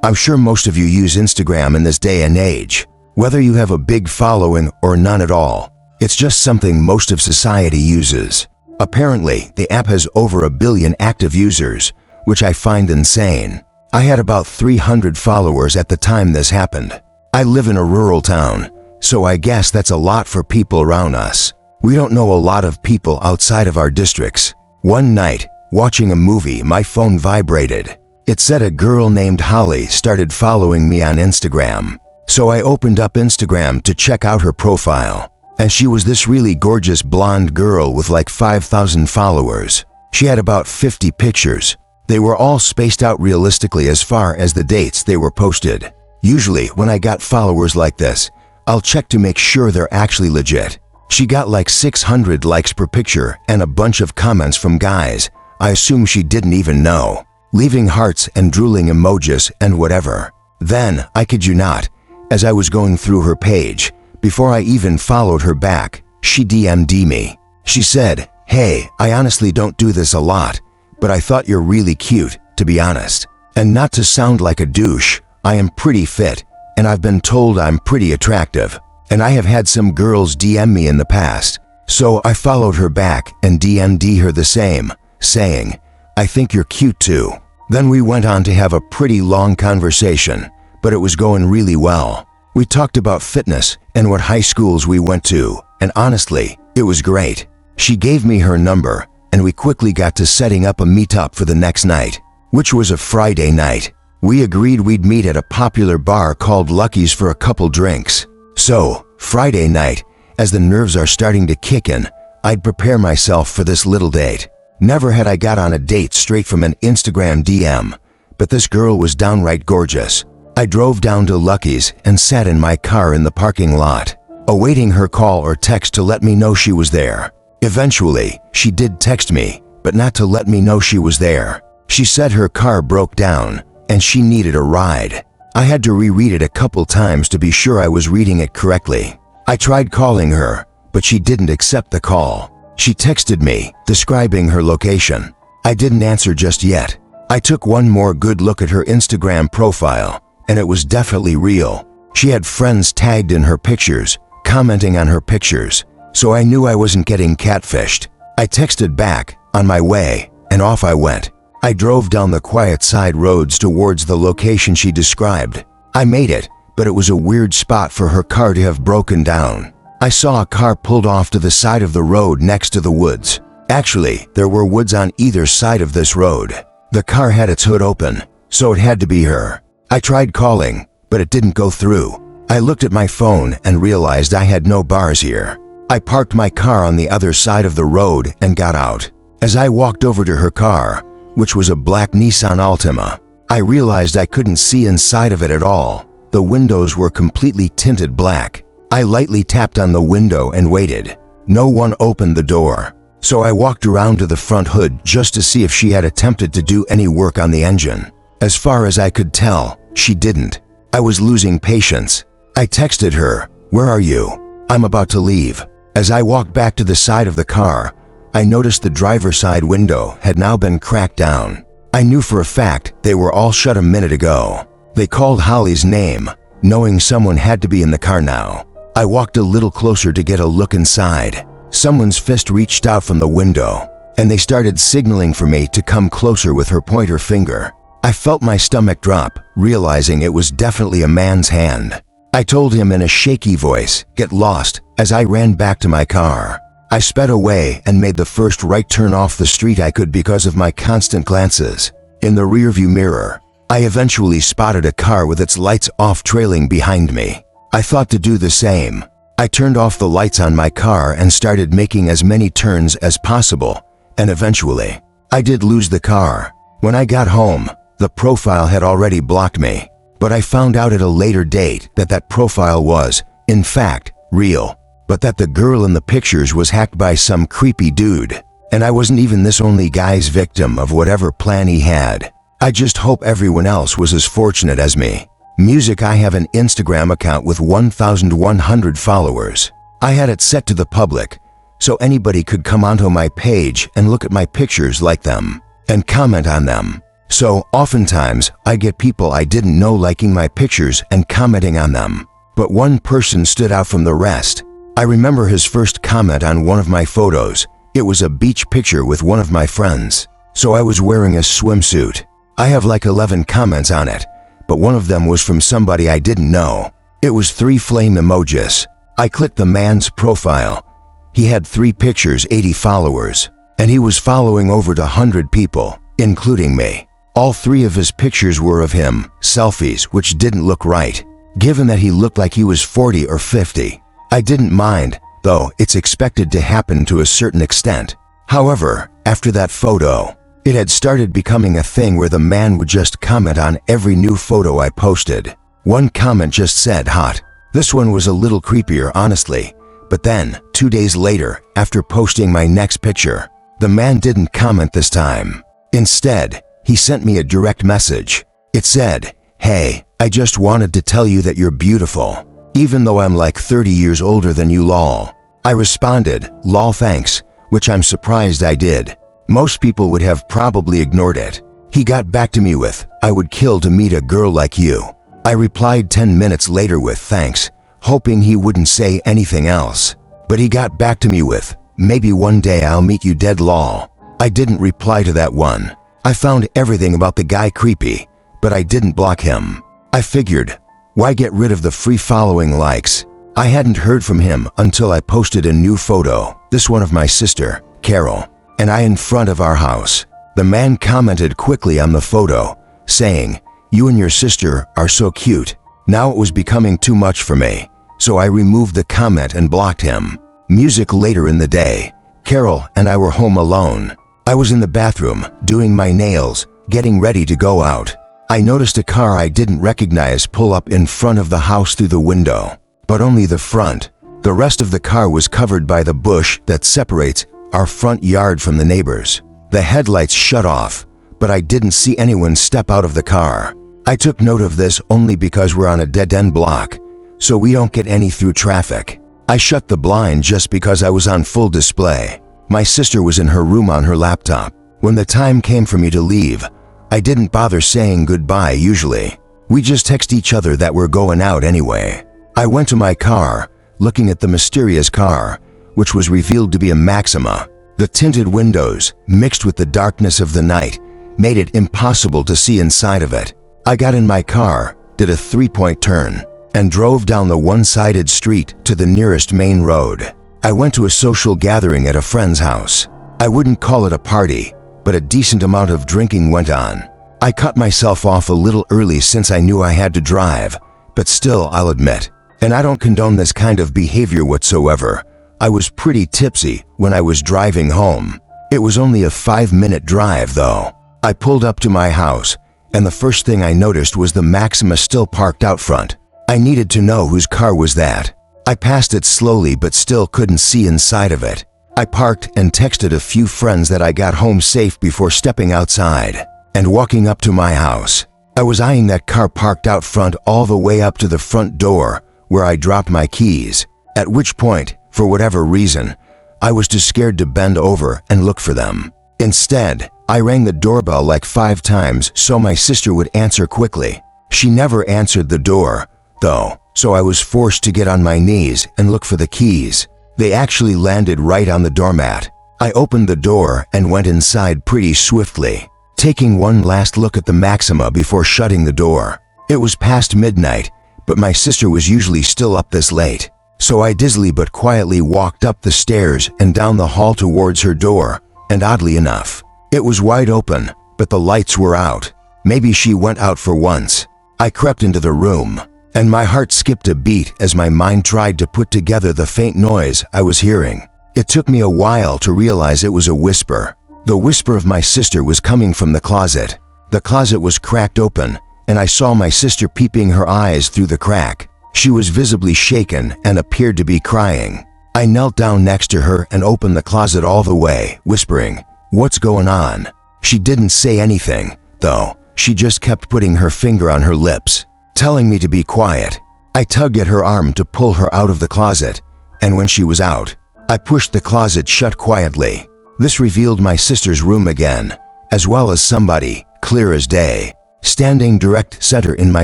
I'm sure most of you use Instagram in this day and age. Whether you have a big following or none at all, it's just something most of society uses. Apparently, the app has over 1 billion active users, which I find insane. I had about 300 followers at the time this happened. I live in a rural town, so I guess that's a lot for people around us. We don't know a lot of people outside of our districts. One night, watching a movie, my phone vibrated. It said a girl named Holly started following me on Instagram. So I opened up Instagram to check out her profile. And she was this really gorgeous blonde girl with like 5,000 followers. She had about 50 pictures. They were all spaced out realistically as far as the dates they were posted. Usually, when I got followers like this, I'll check to make sure they're actually legit. She got like 600 likes per picture and a bunch of comments from guys I assume she didn't even know, leaving hearts and drooling emojis and whatever. Then, I kid you not, as I was going through her page, before I even followed her back, she DM'd me. She said, "Hey, I honestly don't do this a lot, but I thought you're really cute, to be honest. And not to sound like a douche, I am pretty fit, and I've been told I'm pretty attractive. And I have had some girls DM me in the past, so I followed her back and DM'd her the same, saying, I think you're cute too." Then we went on to have a pretty long conversation, but it was going really well. We talked about fitness and what high schools we went to, and honestly, it was great. She gave me her number, and we quickly got to setting up a meetup for the next night, which was a Friday night. We agreed we'd meet at a popular bar called Lucky's for a couple drinks. So, Friday night, as the nerves are starting to kick in, I'd prepare myself for this little date. Never had I got on a date straight from an Instagram DM, but this girl was downright gorgeous. I drove down to Lucky's and sat in my car in the parking lot, awaiting her call or text to let me know she was there. Eventually, she did text me, but not to let me know she was there. She said her car broke down and she needed a ride. I had to reread it a couple times to be sure I was reading it correctly. I tried calling her, but she didn't accept the call. She texted me, describing her location. I didn't answer just yet. I took one more good look at her Instagram profile, and it was definitely real. She had friends tagged in her pictures, commenting on her pictures, so I knew I wasn't getting catfished. I texted back, on my way, and off I went. I drove down the quiet side roads towards the location she described. I made it, but it was a weird spot for her car to have broken down. I saw a car pulled off to the side of the road next to the woods. Actually, there were woods on either side of this road. The car had its hood open, so it had to be her. I tried calling, but it didn't go through. I looked at my phone and realized I had no bars here. I parked my car on the other side of the road and got out. As I walked over to her car, which was a black Nissan Altima, I realized I couldn't see inside of it at all. The windows were completely tinted black. I lightly tapped on the window and waited. No one opened the door, so I walked around to the front hood just to see if she had attempted to do any work on the engine. As far as I could tell, she didn't. I was losing patience. I texted her, "Where are you? I'm about to leave." As I walked back to the side of the car, I noticed the driver's side window had now been cracked down. I knew for a fact they were all shut a minute ago. They called Holly's name, knowing someone had to be in the car now. I walked a little closer to get a look inside. Someone's fist reached out from the window, and they started signaling for me to come closer with her pointer finger. I felt my stomach drop, realizing it was definitely a man's hand. I told him in a shaky voice, "Get lost," as I ran back to my car. I sped away and made the first right turn off the street I could because of my constant glances. In the rearview mirror, I eventually spotted a car with its lights off trailing behind me. I thought to do the same. I turned off the lights on my car and started making as many turns as possible, and eventually, I did lose the car. When I got home, the profile had already blocked me, but I found out at a later date that that profile was, in fact, real, but that the girl in the pictures was hacked by some creepy dude, and I wasn't even this only guy's victim of whatever plan he had. I just hope everyone else was as fortunate as me. Music. I have an Instagram account with 1,100 followers. I had it set to the public, so anybody could come onto my page and look at my pictures, like them, and comment on them. So, oftentimes, I get people I didn't know liking my pictures and commenting on them. But one person stood out from the rest. I remember his first comment on one of my photos. It was a beach picture with one of my friends. So I was wearing a swimsuit. I have like 11 comments on it, but one of them was from somebody I didn't know. It was 3 flame emojis. I clicked the man's profile. He had 3 pictures, 80 followers, and he was following over 100 people, including me. All 3 of his pictures were of him, selfies, which didn't look right, given that he looked like he was 40 or 50. I didn't mind, though it's expected to happen to a certain extent. However, after that photo, it had started becoming a thing where the man would just comment on every new photo I posted. One comment just said hot. This one was a little creepier, honestly. But then, 2 days later, after posting my next picture, the man didn't comment this time. Instead, he sent me a direct message. It said, "Hey, I just wanted to tell you that you're beautiful, even though I'm like 30 years older than you, lol." I responded, "Lol, thanks," which I'm surprised I did. Most people would have probably ignored it. He got back to me with, "I would kill to meet a girl like you." I replied 10 minutes later with thanks, hoping he wouldn't say anything else. But he got back to me with, "Maybe one day I'll meet you dead, lol." I didn't reply to that one. I found everything about the guy creepy, but I didn't block him. I figured, why get rid of the free following likes? I hadn't heard from him until I posted a new photo, this one of my sister, Carol, and I in front of our house. The man commented quickly on the photo, saying, "You and your sister are so cute." Now it was becoming too much for me, so I removed the comment and blocked him. Music later in the day. Carol and I were home alone. I was in the bathroom, doing my nails, getting ready to go out. I noticed a car I didn't recognize pull up in front of the house through the window, but only the front. The rest of the car was covered by the bush that separates our front yard from the neighbors. The headlights shut off, but I didn't see anyone step out of the car. I took note of this only because we're on a dead-end block, so we don't get any through traffic. I shut the blind just because I was on full display. My sister was in her room on her laptop. When the time came for me to leave, I didn't bother saying goodbye usually. We just text each other that we're going out anyway. I went to my car, looking at the mysterious car, which was revealed to be a Maxima. The tinted windows, mixed with the darkness of the night, made it impossible to see inside of it. I got in my car, did a 3-point turn, and drove down the one-sided street to the nearest main road. I went to a social gathering at a friend's house. I wouldn't call it a party, but a decent amount of drinking went on. I cut myself off a little early since I knew I had to drive, but still, I'll admit, and I don't condone this kind of behavior whatsoever, I was pretty tipsy when I was driving home. It was only a 5-minute drive though. I pulled up to my house, and the first thing I noticed was the Maxima still parked out front. I needed to know whose car was that. I passed it slowly but still couldn't see inside of it. I parked and texted a few friends that I got home safe before stepping outside and walking up to my house. I was eyeing that car parked out front all the way up to the front door where I dropped my keys, at which point, for whatever reason, I was too scared to bend over and look for them. Instead, I rang the doorbell like 5 times so my sister would answer quickly. She never answered the door, though, so I was forced to get on my knees and look for the keys. They actually landed right on the doormat. I opened the door and went inside pretty swiftly, taking one last look at the Maxima before shutting the door. It was past midnight, but my sister was usually still up this late, so I dizzily but quietly walked up the stairs and down the hall towards her door, and oddly enough, it was wide open, but the lights were out. Maybe she went out for once. I crept into the room, and my heart skipped a beat as my mind tried to put together the faint noise I was hearing. It took me a while to realize it was a whisper. The whisper of my sister was coming from the closet. The closet was cracked open, and I saw my sister peeping her eyes through the crack. She was visibly shaken and appeared to be crying. I knelt down next to her and opened the closet all the way, whispering, "What's going on?" She didn't say anything, though. She just kept putting her finger on her lips, telling me to be quiet. I tugged at her arm to pull her out of the closet, and when she was out, I pushed the closet shut quietly. This revealed my sister's room again, as well as somebody clear as day, standing direct center in my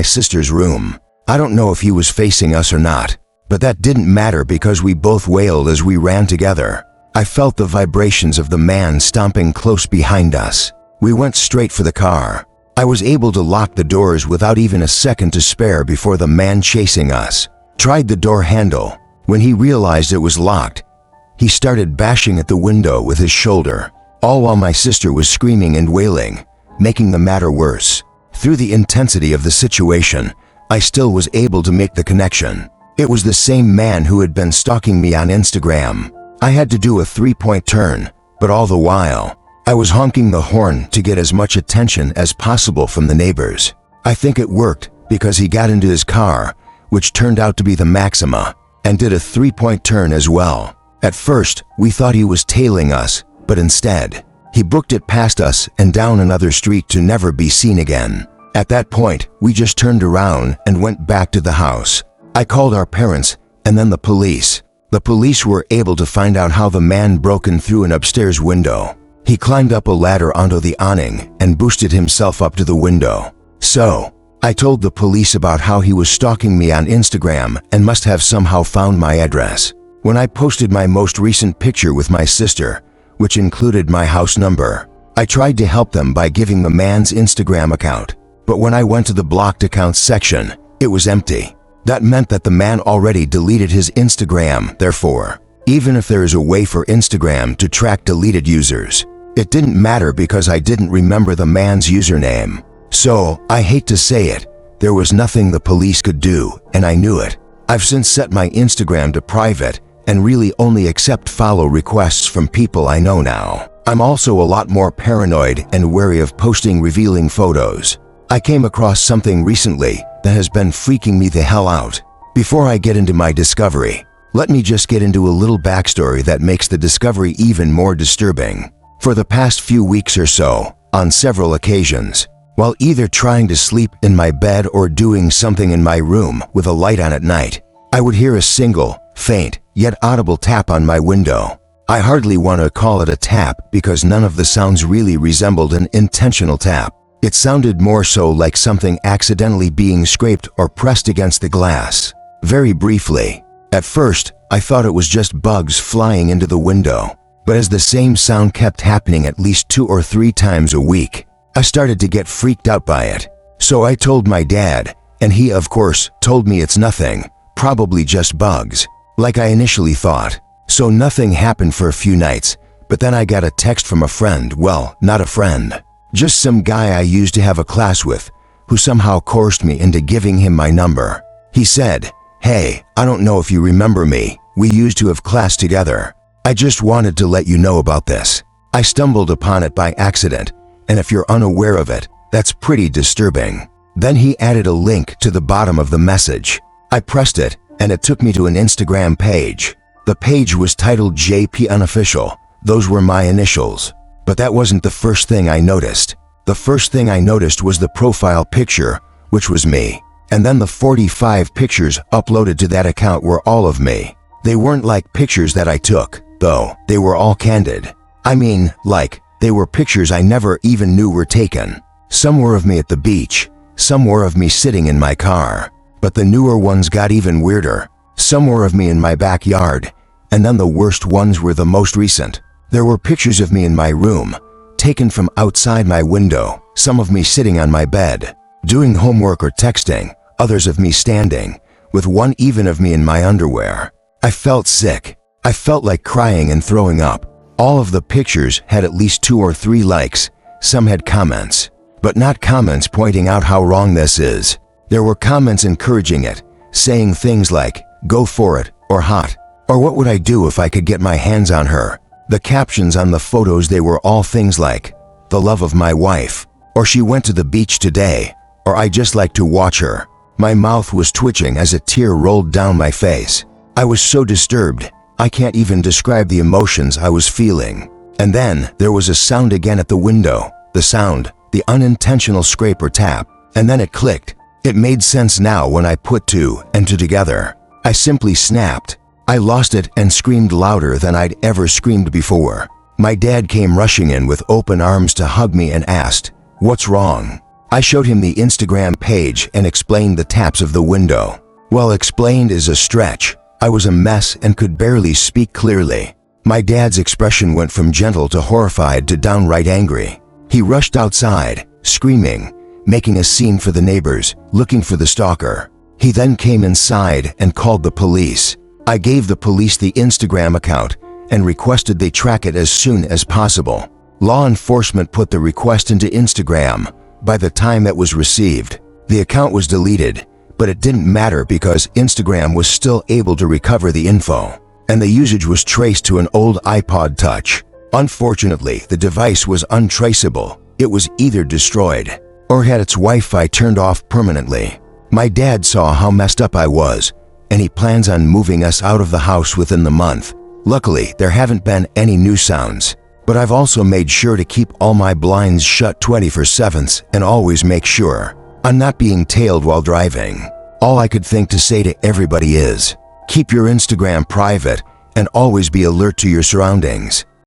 sister's room. I don't know if he was facing us or not, but that didn't matter because we both wailed as we ran together. I felt the vibrations of the man stomping close behind us. We went straight for the car. I was able to lock the doors without even a second to spare before the man chasing us tried the door handle. When he realized it was locked, he started bashing at the window with his shoulder, all while my sister was screaming and wailing, making the matter worse. Through the intensity of the situation, I still was able to make the connection. It was the same man who had been stalking me on Instagram. I had to do a 3-point turn, but all the while, I was honking the horn to get as much attention as possible from the neighbors. I think it worked because he got into his car, which turned out to be the Maxima, and did a 3-point turn as well. At first, we thought he was tailing us, but instead, he booked it past us and down another street to never be seen again. At that point, we just turned around and went back to the house. I called our parents and then the police. The police were able to find out how the man broke in through an upstairs window. He climbed up a ladder onto the awning and boosted himself up to the window. So, I told the police about how he was stalking me on Instagram and must have somehow found my address. When I posted my most recent picture with my sister, which included my house number, I tried to help them by giving the man's Instagram account. But when I went to the blocked accounts section, it was empty. That meant that the man already deleted his Instagram. Therefore, even if there is a way for Instagram to track deleted users, it didn't matter because I didn't remember the man's username. So, I hate to say it, there was nothing the police could do, and I knew it. I've since set my Instagram to private and really only accept follow requests from people I know now. I'm also a lot more paranoid and wary of posting revealing photos. I came across something recently that has been freaking me the hell out. Before I get into my discovery, let me just get into a little backstory that makes the discovery even more disturbing. For the past few weeks or so, on several occasions, while either trying to sleep in my bed or doing something in my room with a light on at night, I would hear a single, faint, yet audible tap on my window. I hardly want to call it a tap because none of the sounds really resembled an intentional tap. It sounded more so like something accidentally being scraped or pressed against the glass. Very briefly, at first, I thought it was just bugs flying into the window. But as the same sound kept happening at least 2 or 3 times a week, I started to get freaked out by it. So I told my dad, and he of course told me it's nothing, probably just bugs, like I initially thought. So nothing happened for a few nights, but then I got a text from a friend, well, not a friend, just some guy I used to have a class with, who somehow coerced me into giving him my number. He said, "Hey, I don't know if you remember me, we used to have class together. I just wanted to let you know about this. I stumbled upon it by accident, and if you're unaware of it, that's pretty disturbing." Then he added a link to the bottom of the message. I pressed it, and it took me to an Instagram page. The page was titled JP Unofficial. Those were my initials. But that wasn't the first thing I noticed. The first thing I noticed was the profile picture, which was me. And then the 45 pictures uploaded to that account were all of me. They weren't like pictures that I took, though. They were all candid. I mean, like, they were pictures I never even knew were taken. Some were of me at the beach. Some were of me sitting in my car. But the newer ones got even weirder. Some were of me in my backyard. And then the worst ones were the most recent. There were pictures of me in my room, taken from outside my window, some of me sitting on my bed, doing homework or texting, others of me standing, with one even of me in my underwear. I felt sick. I felt like crying and throwing up. All of the pictures had at least 2 or 3 likes. Some had comments, but not comments pointing out how wrong this is. There were comments encouraging it, saying things like, "Go for it," or "hot," or "What would I do if I could get my hands on her?" The captions on the photos, they were all things like, "The love of my wife," or "She went to the beach today," or "I just like to watch her." My mouth was twitching as a tear rolled down my face. I was so disturbed, I can't even describe the emotions I was feeling. And then there was a sound again at the window. The sound, the unintentional scrape or tap. And then it clicked. It made sense now when I put 2 and 2 together. I simply snapped. I lost it and screamed louder than I'd ever screamed before. My dad came rushing in with open arms to hug me and asked, "What's wrong?" I showed him the Instagram page and explained the taps of the window. Well, explained is a stretch. I was a mess and could barely speak clearly. My dad's expression went from gentle to horrified to downright angry. He rushed outside, screaming, making a scene for the neighbors, looking for the stalker. He then came inside and called the police. I gave the police the Instagram account and requested they track it as soon as possible. Law enforcement put the request into Instagram. By the time that was received, the account was deleted, but it didn't matter because Instagram was still able to recover the info, and the usage was traced to an old iPod Touch. Unfortunately, the device was untraceable. It was either destroyed or had its Wi-Fi turned off permanently. My dad saw how messed up I was, and he plans on moving us out of the house within the month. Luckily, there haven't been any new sounds, but I've also made sure to keep all my blinds shut 24/7 and always make sure I'm not being tailed while driving. All I could think to say to everybody is, keep your Instagram private and always be alert to your surroundings.